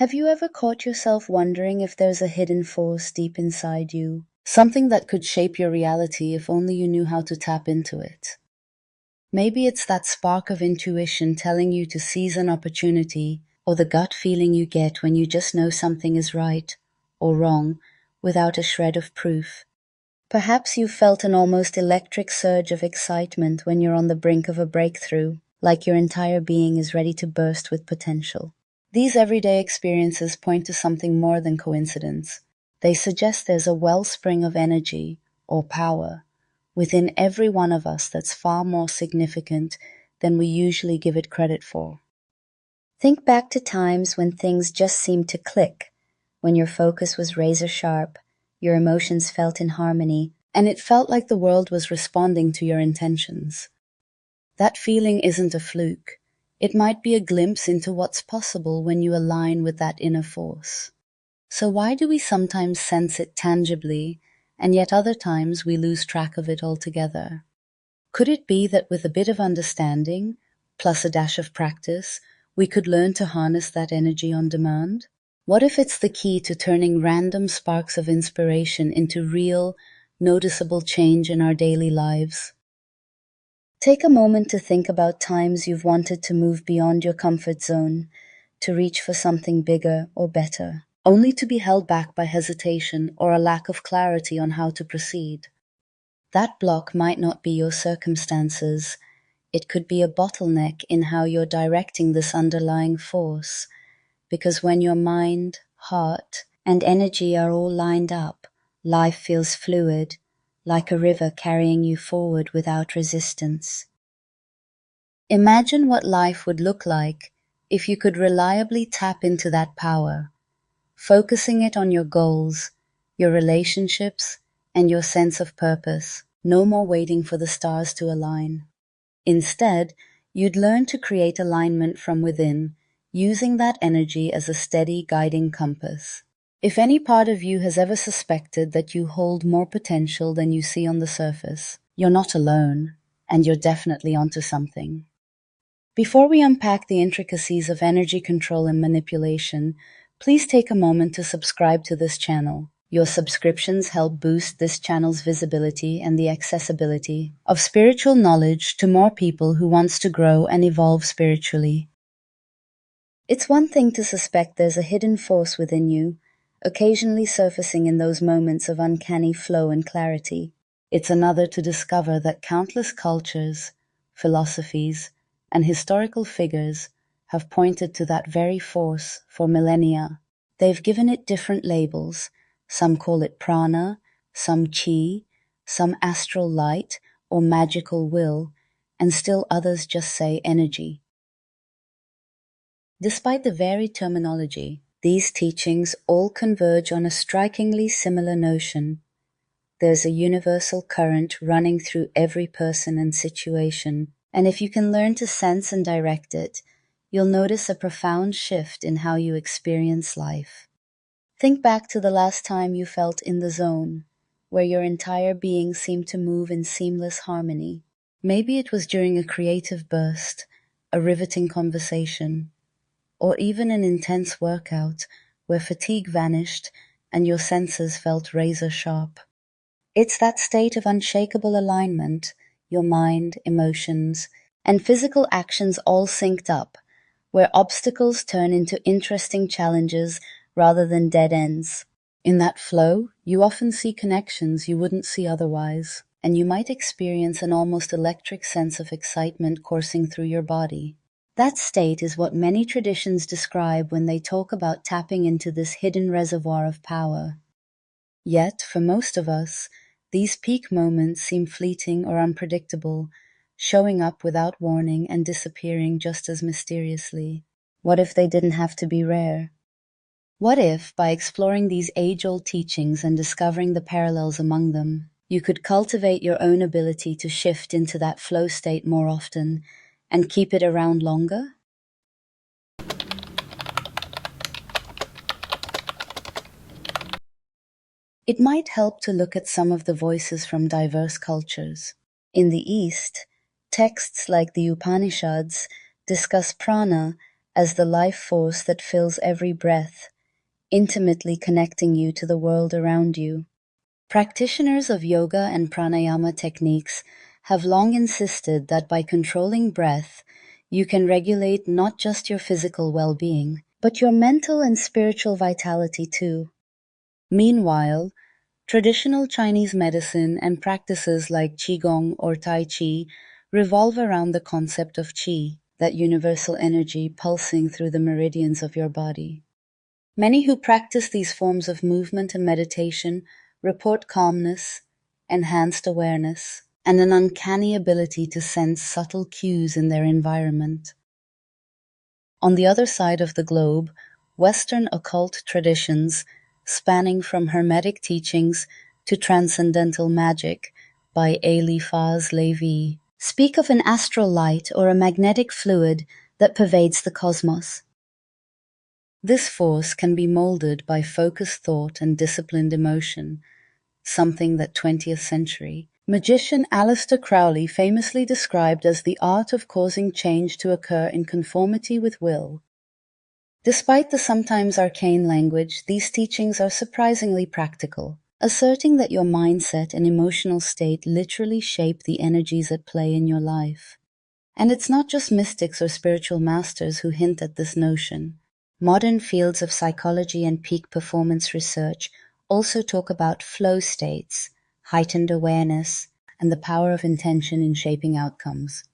Have you ever caught yourself wondering if there's a hidden force deep inside you? Something that could shape your reality if only you knew how to tap into it. Maybe it's that spark of intuition telling you to seize an opportunity, or the gut feeling you get when you just know something is right or wrong without a shred of proof. Perhaps you've felt an almost electric surge of excitement when you're on the brink of a breakthrough, like your entire being is ready to burst with potential. These everyday experiences point to something more than coincidence. They suggest there's a wellspring of energy, or power, within every one of us that's far more significant than we usually give it credit for. Think back to times when things just seemed to click, when your focus was razor sharp, your emotions felt in harmony, and it felt like the world was responding to your intentions. That feeling isn't a fluke. It might be a glimpse into what's possible when you align with that inner force. So why do we sometimes sense it tangibly, and yet other times we lose track of it altogether? Could it be that with a bit of understanding, plus a dash of practice, we could learn to harness that energy on demand? What if it's the key to turning random sparks of inspiration into real, noticeable change in our daily lives? Take a moment to think about times you've wanted to move beyond your comfort zone, to reach for something bigger or better, only to be held back by hesitation or a lack of clarity on how to proceed. That block might not be your circumstances. It could be a bottleneck in how you're directing this underlying force, because when your mind, heart, and energy are all lined up, life feels fluid, like a river carrying you forward without resistance. Imagine what life would look like if you could reliably tap into that power, focusing it on your goals, your relationships, and your sense of purpose. No more waiting for the stars to align. Instead, you'd learn to create alignment from within, using that energy as a steady guiding compass. If any part of you has ever suspected that you hold more potential than you see on the surface, you're not alone, and you're definitely onto something. Before we unpack the intricacies of energy control and manipulation, please take a moment to subscribe to this channel. Your subscriptions help boost this channel's visibility and the accessibility of spiritual knowledge to more people who wants to grow and evolve spiritually. It's one thing to suspect there's a hidden force within you, occasionally surfacing in those moments of uncanny flow and clarity. It's another to discover that countless cultures, philosophies, and historical figures have pointed to that very force for millennia. They've given it different labels. Some call it prana, some chi, some astral light or magical will, and still others just say energy. Despite the varied terminology, these teachings all converge on a strikingly similar notion. There's a universal current running through every person and situation, and if you can learn to sense and direct it, you'll notice a profound shift in how you experience life. Think back to the last time you felt in the zone, where your entire being seemed to move in seamless harmony. Maybe it was during a creative burst, a riveting conversation, or even an intense workout where fatigue vanished and your senses felt razor sharp. It's that state of unshakable alignment, your mind, emotions, and physical actions all synced up, where obstacles turn into interesting challenges rather than dead ends. In that flow, you often see connections you wouldn't see otherwise, and you might experience an almost electric sense of excitement coursing through your body. That state is what many traditions describe when they talk about tapping into this hidden reservoir of power. Yet, for most of us, these peak moments seem fleeting or unpredictable, showing up without warning and disappearing just as mysteriously. What if they didn't have to be rare? What if, by exploring these age-old teachings and discovering the parallels among them, you could cultivate your own ability to shift into that flow state more often and keep it around longer? It might help to look at some of the voices from diverse cultures. In the East, texts like the Upanishads discuss prana as the life force that fills every breath, intimately connecting you to the world around you. Practitioners of yoga and pranayama techniques have long insisted that by controlling breath, you can regulate not just your physical well-being, but your mental and spiritual vitality too. Meanwhile, traditional Chinese medicine and practices like Qigong or Tai Chi revolve around the concept of qi, that universal energy pulsing through the meridians of your body. Many who practice these forms of movement and meditation report calmness, enhanced awareness, and an uncanny ability to sense subtle cues in their environment. On the other side of the globe, Western occult traditions, spanning from Hermetic teachings to transcendental magic by Eliphas, Levi, speak of an astral light or a magnetic fluid that pervades the cosmos. This force can be molded by focused thought and disciplined emotion, something that 20th century magician Aleister Crowley famously described as the art of causing change to occur in conformity with will. Despite the sometimes arcane language, these teachings are surprisingly practical, asserting that your mindset and emotional state literally shape the energies at play in your life. And it's not just mystics or spiritual masters who hint at this notion. Modern fields of psychology and peak performance research also talk about flow states, heightened awareness, and the power of intention in shaping outcomes.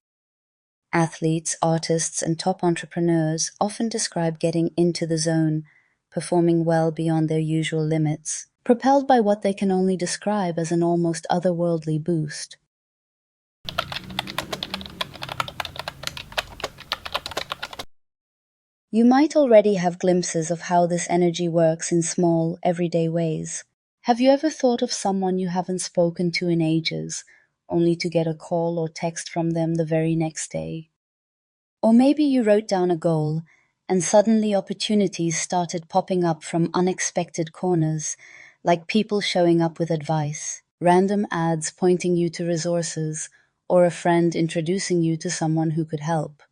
Athletes, artists, and top entrepreneurs often describe getting into the zone, performing well beyond their usual limits, propelled by what they can only describe as an almost otherworldly boost. You might already have glimpses of how this energy works in small, everyday ways. Have you ever thought of someone you haven't spoken to in ages, only to get a call or text from them the very next day? Or maybe you wrote down a goal, and suddenly opportunities started popping up from unexpected corners, like people showing up with advice, random ads pointing you to resources, or a friend introducing you to someone who could help.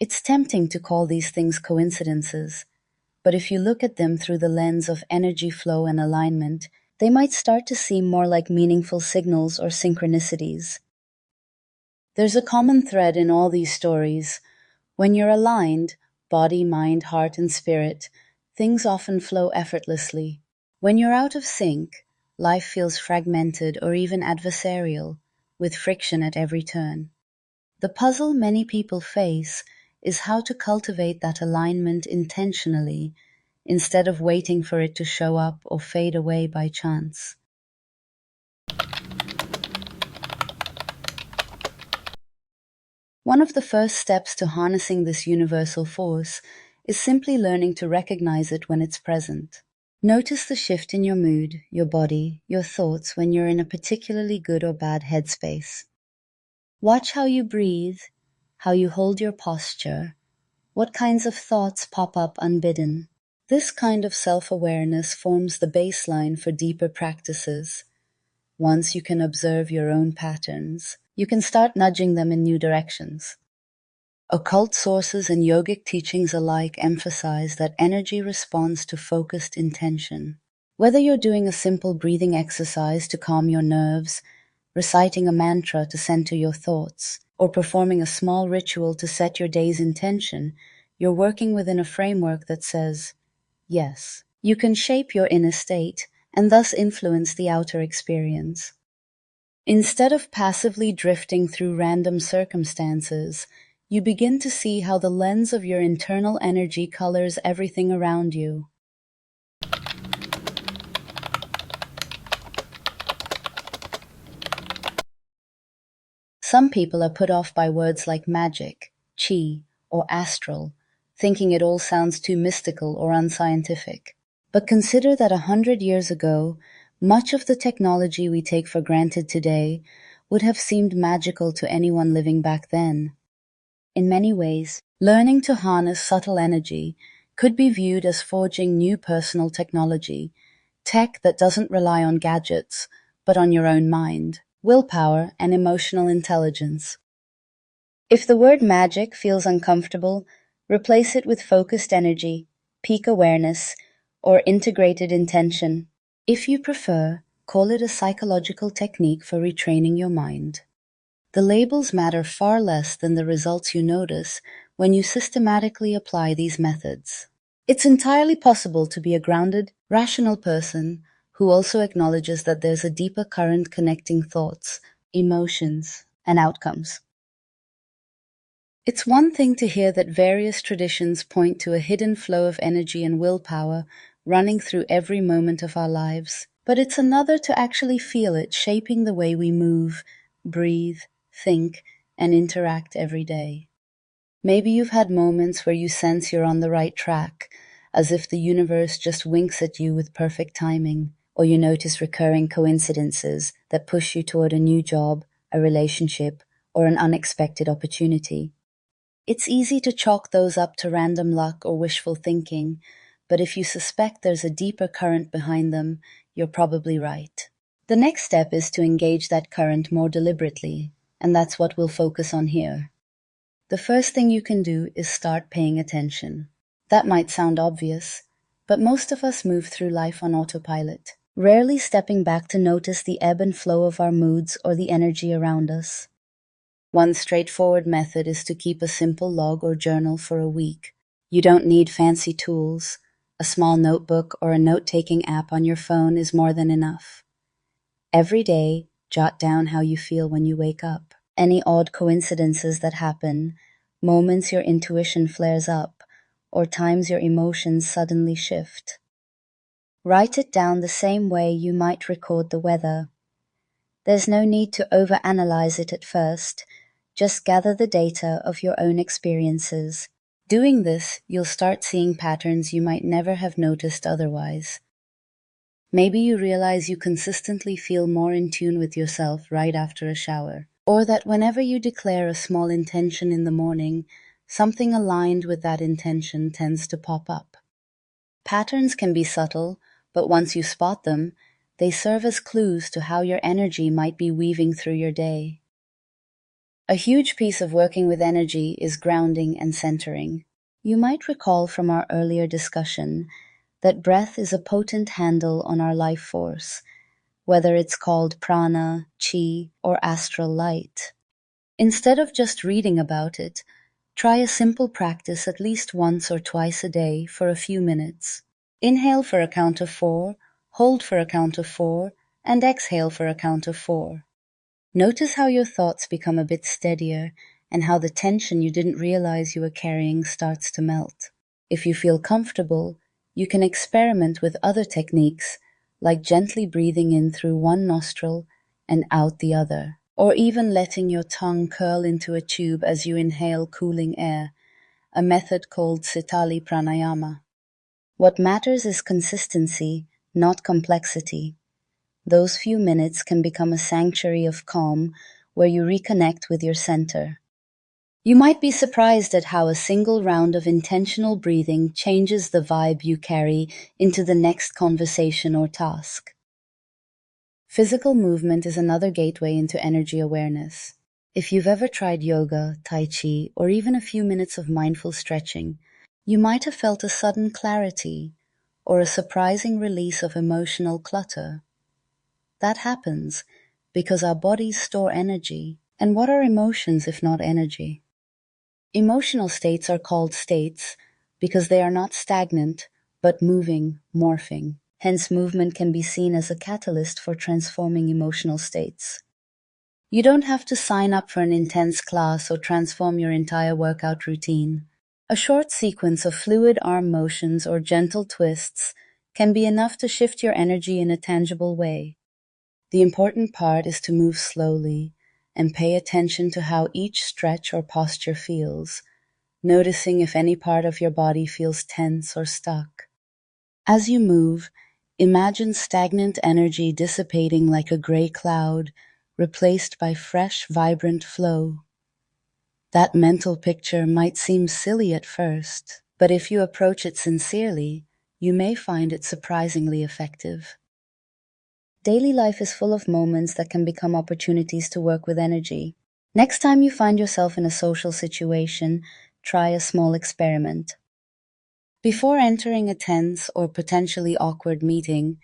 It's tempting to call these things coincidences, but if you look at them through the lens of energy flow and alignment, they might start to seem more like meaningful signals or synchronicities. There's a common thread in all these stories. When you're aligned, body, mind, heart, and spirit, things often flow effortlessly. When you're out of sync, life feels fragmented or even adversarial, with friction at every turn. The puzzle many people face is how to cultivate that alignment intentionally, instead of waiting for it to show up or fade away by chance. One of the first steps to harnessing this universal force is simply learning to recognize it when it's present. Notice the shift in your mood, your body, your thoughts when you're in a particularly good or bad headspace. Watch how you breathe, how you hold your posture, what kinds of thoughts pop up unbidden. This kind of self-awareness forms the baseline for deeper practices. Once you can observe your own patterns, you can start nudging them in new directions. Occult sources and yogic teachings alike emphasize that energy responds to focused intention. Whether you're doing a simple breathing exercise to calm your nerves, reciting a mantra to center your thoughts, or performing a small ritual to set your day's intention, you're working within a framework that says, yes, you can shape your inner state and thus influence the outer experience. Instead of passively drifting through random circumstances, you begin to see how the lens of your internal energy colors everything around you. Some people are put off by words like magic, chi, or astral, thinking it all sounds too mystical or unscientific. But consider that 100 years ago, much of the technology we take for granted today would have seemed magical to anyone living back then. In many ways, learning to harness subtle energy could be viewed as forging new personal technology, tech that doesn't rely on gadgets, but on your own mind, willpower, and emotional intelligence. If the word magic feels uncomfortable, Replace it with focused energy, peak awareness, or integrated intention. If you prefer, call it a psychological technique for retraining your mind. The labels matter far less than the results you notice when you systematically apply these methods. It's entirely possible to be a grounded, rational person who also acknowledges that there's a deeper current connecting thoughts, emotions, and outcomes. It's one thing to hear that various traditions point to a hidden flow of energy and willpower running through every moment of our lives, but it's another to actually feel it shaping the way we move, breathe, think, and interact every day. Maybe you've had moments where you sense you're on the right track, as if the universe just winks at you with perfect timing, or you notice recurring coincidences that push you toward a new job, a relationship, or an unexpected opportunity. It's easy to chalk those up to random luck or wishful thinking, but if you suspect there's a deeper current behind them, you're probably right. The next step is to engage that current more deliberately, and that's what we'll focus on here. The first thing you can do is start paying attention. That might sound obvious, but most of us move through life on autopilot, rarely stepping back to notice the ebb and flow of our moods or the energy around us. One straightforward method is to keep a simple log or journal for a week. You don't need fancy tools. A small notebook or a note-taking app on your phone is more than enough. Every day, jot down how you feel when you wake up, any odd coincidences that happen, moments your intuition flares up, or times your emotions suddenly shift. Write it down the same way you might record the weather. There's no need to overanalyze it at first. Just gather the data of your own experiences. Doing this, you'll start seeing patterns you might never have noticed otherwise. Maybe you realize you consistently feel more in tune with yourself right after a shower, or that whenever you declare a small intention in the morning, something aligned with that intention tends to pop up. Patterns can be subtle, but once you spot them, they serve as clues to how your energy might be weaving through your day. A huge piece of working with energy is grounding and centering. You might recall from our earlier discussion that breath is a potent handle on our life force, whether it's called prana, chi, or astral light. Instead of just reading about it, try a simple practice at least once or twice a day for a few minutes. Inhale for a count of 4, hold for a count of 4, and exhale for a count of 4. Notice how your thoughts become a bit steadier and how the tension you didn't realize you were carrying starts to melt. If you feel comfortable, you can experiment with other techniques, like gently breathing in through one nostril and out the other, or even letting your tongue curl into a tube as you inhale cooling air, a method called Sitali Pranayama. What matters is consistency, not complexity. Those few minutes can become a sanctuary of calm where you reconnect with your center. You might be surprised at how a single round of intentional breathing changes the vibe you carry into the next conversation or task. Physical movement is another gateway into energy awareness. If you've ever tried yoga, tai chi, or even a few minutes of mindful stretching, you might have felt a sudden clarity or a surprising release of emotional clutter. That happens because our bodies store energy. And what are emotions if not energy? Emotional states are called states because they are not stagnant, but moving, morphing. Hence, movement can be seen as a catalyst for transforming emotional states. You don't have to sign up for an intense class or transform your entire workout routine. A short sequence of fluid arm motions or gentle twists can be enough to shift your energy in a tangible way. The important part is to move slowly and pay attention to how each stretch or posture feels, noticing if any part of your body feels tense or stuck. As you move, imagine stagnant energy dissipating like a gray cloud, replaced by fresh, vibrant flow. That mental picture might seem silly at first, but if you approach it sincerely, you may find it surprisingly effective. Daily life is full of moments that can become opportunities to work with energy. Next time you find yourself in a social situation, try a small experiment. Before entering a tense or potentially awkward meeting,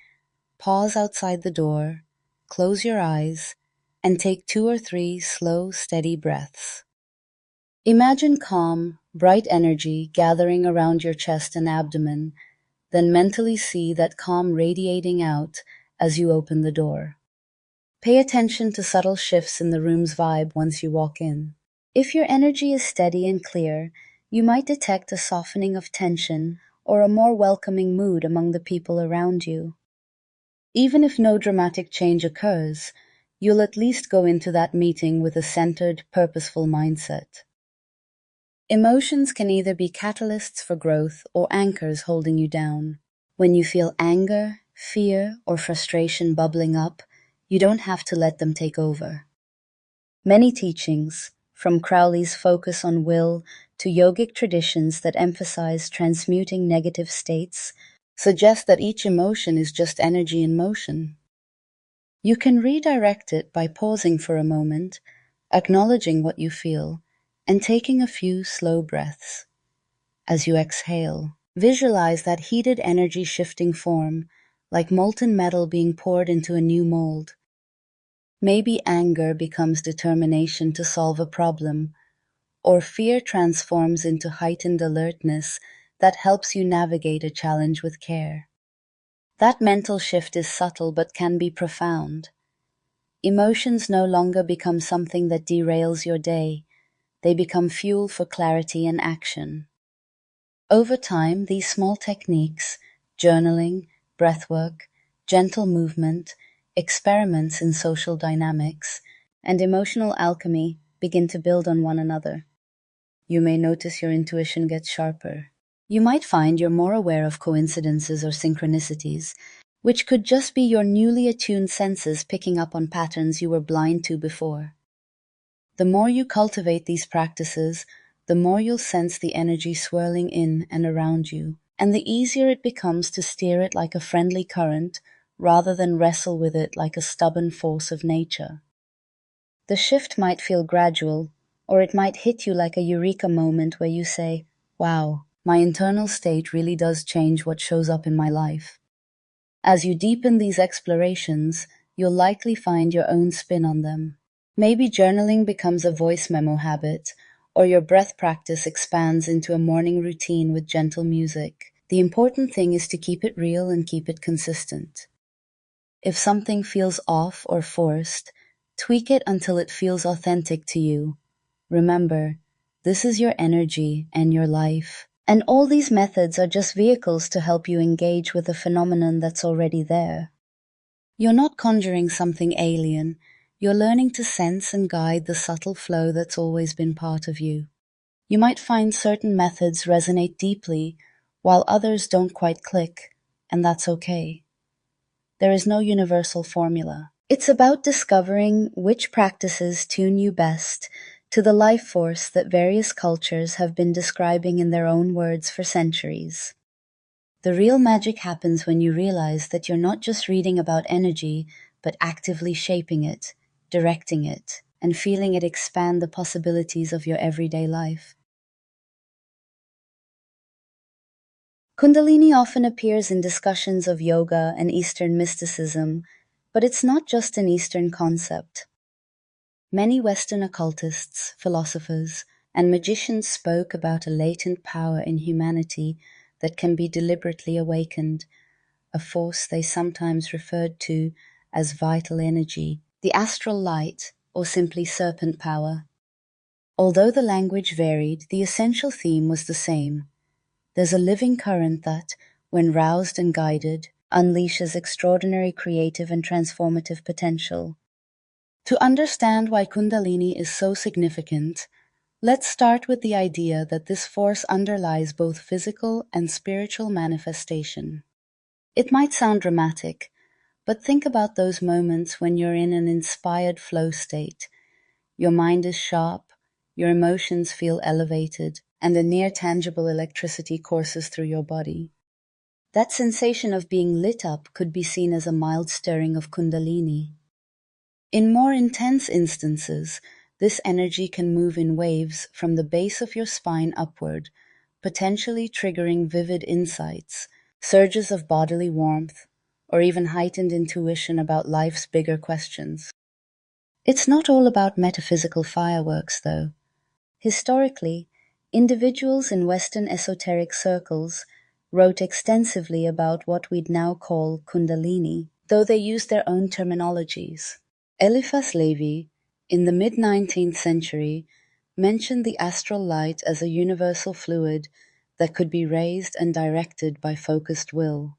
pause outside the door, close your eyes, and take 2 or 3 slow, steady breaths. Imagine calm, bright energy gathering around your chest and abdomen, then mentally see that calm radiating out as you open the door. Pay attention to subtle shifts in the room's vibe once you walk in. If your energy is steady and clear, you might detect a softening of tension or a more welcoming mood among the people around you. Even if no dramatic change occurs, you'll at least go into that meeting with a centered, purposeful mindset. Emotions can either be catalysts for growth or anchors holding you down. When you feel anger, fear, or frustration bubbling up, you don't have to let them take over. Many teachings, from Crowley's focus on will to yogic traditions that emphasize transmuting negative states, suggest that each emotion is just energy in motion. You can redirect it by pausing for a moment, acknowledging what you feel, and taking a few slow breaths. As you exhale, visualize that heated energy shifting form, like molten metal being poured into a new mold. Maybe anger becomes determination to solve a problem, or fear transforms into heightened alertness that helps you navigate a challenge with care. That mental shift is subtle but can be profound. Emotions no longer become something that derails your day. They become fuel for clarity and action. Over time, these small techniques, journaling, breathwork, gentle movement, experiments in social dynamics, and emotional alchemy begin to build on one another. You may notice your intuition gets sharper. You might find you're more aware of coincidences or synchronicities, which could just be your newly attuned senses picking up on patterns you were blind to before. The more you cultivate these practices, the more you'll sense the energy swirling in and around you, and the easier it becomes to steer it like a friendly current rather than wrestle with it like a stubborn force of nature. The shift might feel gradual, or it might hit you like a eureka moment where you say, "Wow, my internal state really does change what shows up in my life." As you deepen these explorations, you'll likely find your own spin on them. Maybe journaling becomes a voice memo habit, or your breath practice expands into a morning routine with gentle music. The important thing is to keep it real and keep it consistent. If something feels off or forced, tweak it until it feels authentic to you. Remember, this is your energy and your life. And all these methods are just vehicles to help you engage with a phenomenon that's already there. You're not conjuring something alien. You're learning to sense and guide the subtle flow that's always been part of you. You might find certain methods resonate deeply, while others don't quite click, and that's okay. There is no universal formula. It's about discovering which practices tune you best to the life force that various cultures have been describing in their own words for centuries. The real magic happens when you realize that you're not just reading about energy, but actively shaping it, directing it, and feeling it expand the possibilities of your everyday life. Kundalini often appears in discussions of yoga and Eastern mysticism, but it's not just an Eastern concept. Many Western occultists, philosophers, and magicians spoke about a latent power in humanity that can be deliberately awakened, a force they sometimes referred to as vital energy, the astral light, or simply serpent power. Although the language varied, the essential theme was the same. There's a living current that, when roused and guided, unleashes extraordinary creative and transformative potential. To understand why Kundalini is so significant, let's start with the idea that this force underlies both physical and spiritual manifestation. It might sound dramatic, but think about those moments when you're in an inspired flow state. Your mind is sharp, your emotions feel elevated, and a near-tangible electricity courses through your body. That sensation of being lit up could be seen as a mild stirring of Kundalini. In more intense instances, This energy can move in waves from the base of your spine upward, potentially triggering vivid insights, surges of bodily warmth, or even heightened intuition about life's bigger questions. It's not all about metaphysical fireworks, though. Historically, individuals in Western esoteric circles wrote extensively about what we'd now call Kundalini, though they used their own terminologies. Eliphas Levi, in the mid-19th century, mentioned the astral light as a universal fluid that could be raised and directed by focused will.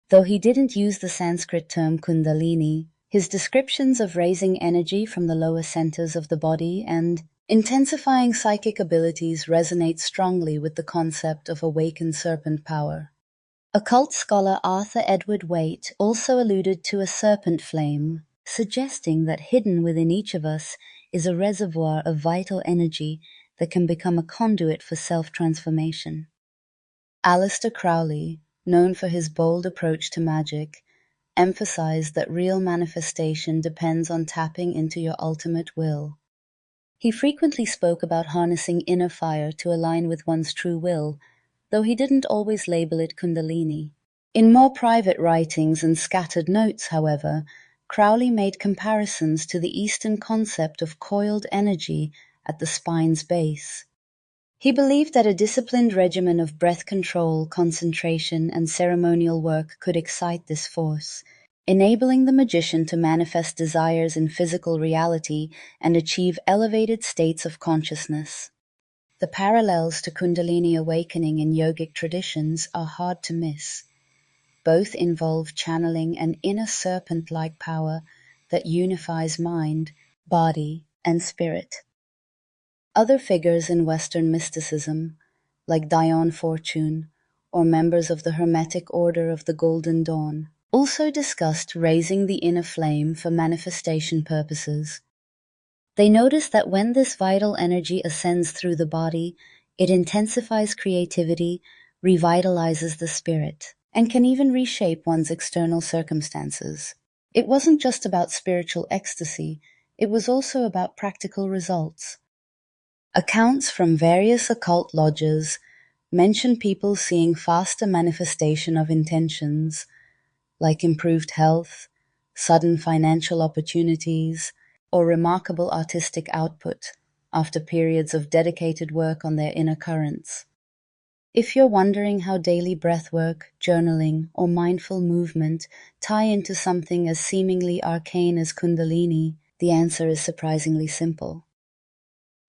Though he didn't use the Sanskrit term Kundalini, his descriptions of raising energy from the lower centers of the body and intensifying psychic abilities resonate strongly with the concept of awakened serpent power. Occult scholar Arthur Edward Waite also alluded to a serpent flame, suggesting that hidden within each of us is a reservoir of vital energy that can become a conduit for self-transformation. Aleister Crowley, known for his bold approach to magic, emphasized that real manifestation depends on tapping into your ultimate will. He frequently spoke about harnessing inner fire to align with one's true will, though he didn't always label it Kundalini. In more private writings and scattered notes, however, Crowley made comparisons to the Eastern concept of coiled energy at the spine's base. He believed that a disciplined regimen of breath control, concentration, and ceremonial work could excite this force, enabling the magician to manifest desires in physical reality and achieve elevated states of consciousness. The parallels to Kundalini awakening in yogic traditions are hard to miss. Both involve channeling an inner serpent-like power that unifies mind, body, and spirit. Other figures in Western mysticism, like Dion Fortune or members of the Hermetic Order of the Golden Dawn, also discussed raising the inner flame for manifestation purposes. They noticed that when this vital energy ascends through the body, it intensifies creativity, revitalizes the spirit, and can even reshape one's external circumstances. It wasn't just about spiritual ecstasy, it was also about practical results. Accounts from various occult lodges mention people seeing faster manifestation of intentions, like improved health, sudden financial opportunities, or remarkable artistic output after periods of dedicated work on their inner currents. If you're wondering how daily breathwork, journaling, or mindful movement tie into something as seemingly arcane as Kundalini, the answer is surprisingly simple.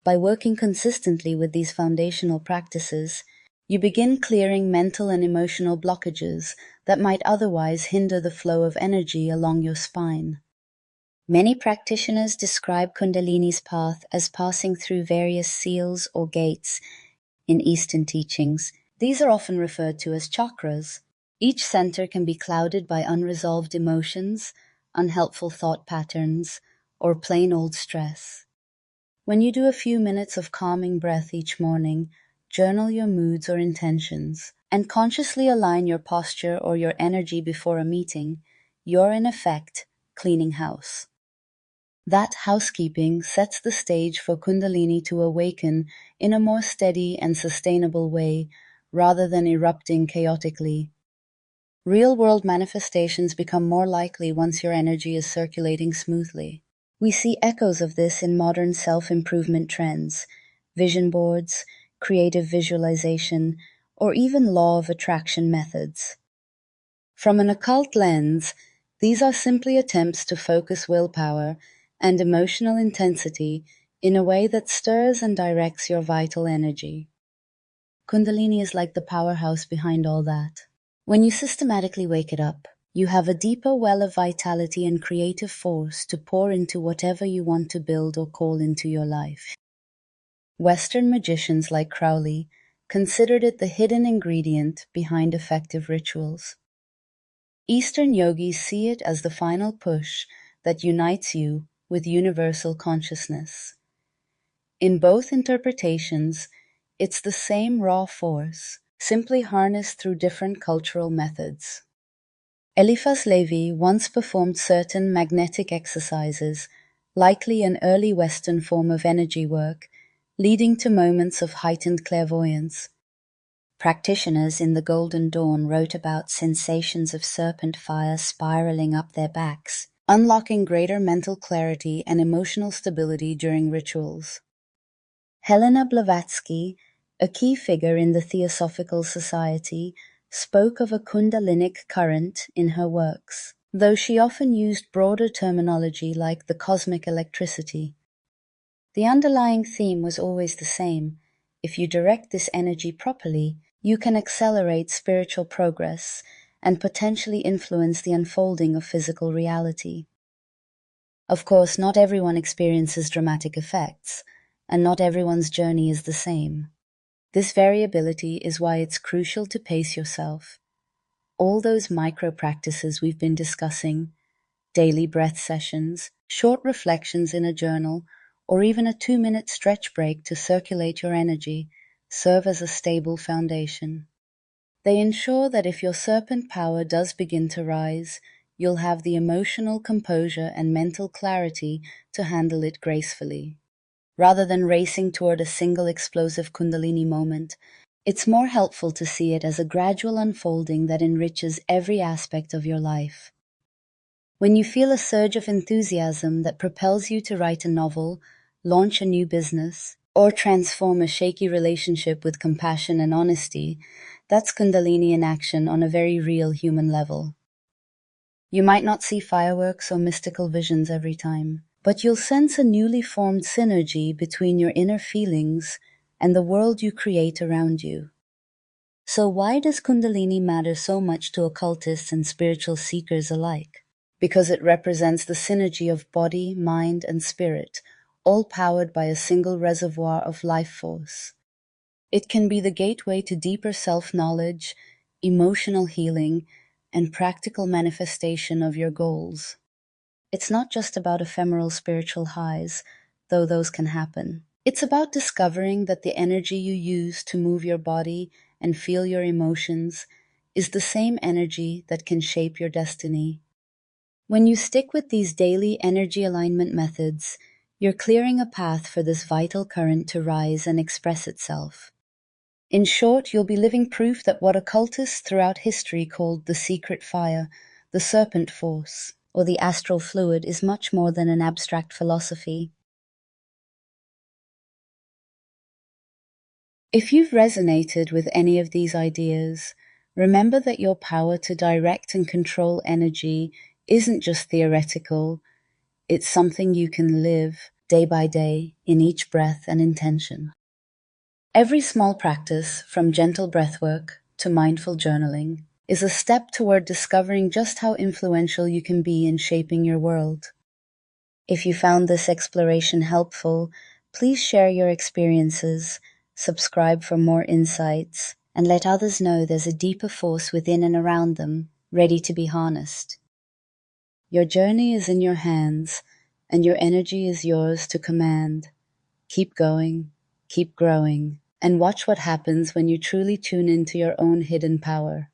By working consistently with these foundational practices, you begin clearing mental and emotional blockages that might otherwise hinder the flow of energy along your spine. Many practitioners describe Kundalini's path as passing through various seals or gates in Eastern teachings. These are often referred to as chakras. Each center can be clouded by unresolved emotions, unhelpful thought patterns, or plain old stress. When you do a few minutes of calming breath each morning, journal your moods or intentions, and consciously align your posture or your energy before a meeting, you're in effect cleaning house. That housekeeping sets the stage for Kundalini to awaken in a more steady and sustainable way, rather than erupting chaotically. Real-world manifestations become more likely once your energy is circulating smoothly. We see echoes of this in modern self-improvement trends, vision boards, creative visualization, or even law of attraction methods. From an occult lens, these are simply attempts to focus willpower and emotional intensity in a way that stirs and directs your vital energy. Kundalini is like the powerhouse behind all that. When you systematically wake it up, you have a deeper well of vitality and creative force to pour into whatever you want to build or call into your life. Western magicians like Crowley considered it the hidden ingredient behind effective rituals. Eastern yogis see it as the final push that unites you with universal consciousness. In both interpretations, it's the same raw force, simply harnessed through different cultural methods. Eliphas Levi once performed certain magnetic exercises likely an early Western form of energy work, leading to moments of heightened clairvoyance. Practitioners in the Golden Dawn wrote about sensations of serpent fire spiraling up their backs, unlocking greater mental clarity and emotional stability during rituals. Helena Blavatsky, a key figure in the Theosophical Society, spoke of a Kundalinic current in her works, though she often used broader terminology like the cosmic electricity. The underlying theme was always the same. If you direct this energy properly, you can accelerate spiritual progress and potentially influence the unfolding of physical reality. Of course, not everyone experiences dramatic effects, and not everyone's journey is the same. This variability is why it's crucial to pace yourself. All those micro practices we've been discussing, daily breath sessions, short reflections in a journal, or even a 2-minute stretch break to circulate your energy, serve as a stable foundation. They ensure that if your serpent power does begin to rise, you'll have the emotional composure and mental clarity to handle it gracefully. Rather than racing toward a single explosive Kundalini moment, it's more helpful to see it as a gradual unfolding that enriches every aspect of your life. When you feel a surge of enthusiasm that propels you to write a novel, launch a new business, or transform a shaky relationship with compassion and honesty, that's Kundalini in action on a very real human level. You might not see fireworks or mystical visions every time, but you'll sense a newly formed synergy between your inner feelings and the world you create around you. So why does Kundalini matter so much to occultists and spiritual seekers alike? Because it represents the synergy of body, mind, and spirit, all powered by a single reservoir of life force. It can be the gateway to deeper self-knowledge, emotional healing, and practical manifestation of your goals. It's not just about ephemeral spiritual highs, though those can happen. It's about discovering that the energy you use to move your body and feel your emotions is the same energy that can shape your destiny. When you stick with these daily energy alignment methods, you're clearing a path for this vital current to rise and express itself. In short, you'll be living proof that what occultists throughout history called the secret fire, the serpent force, or the astral fluid is much more than an abstract philosophy. If you've resonated with any of these ideas, remember that your power to direct and control energy isn't just theoretical, it's something you can live day by day in each breath and intention. Every small practice, from gentle breathwork to mindful journaling, is a step toward discovering just how influential you can be in shaping your world. If you found this exploration helpful, please share your experiences, subscribe for more insights, and let others know there's a deeper force within and around them, ready to be harnessed. Your journey is in your hands, and your energy is yours to command. Keep going, keep growing, and watch what happens when you truly tune into your own hidden power.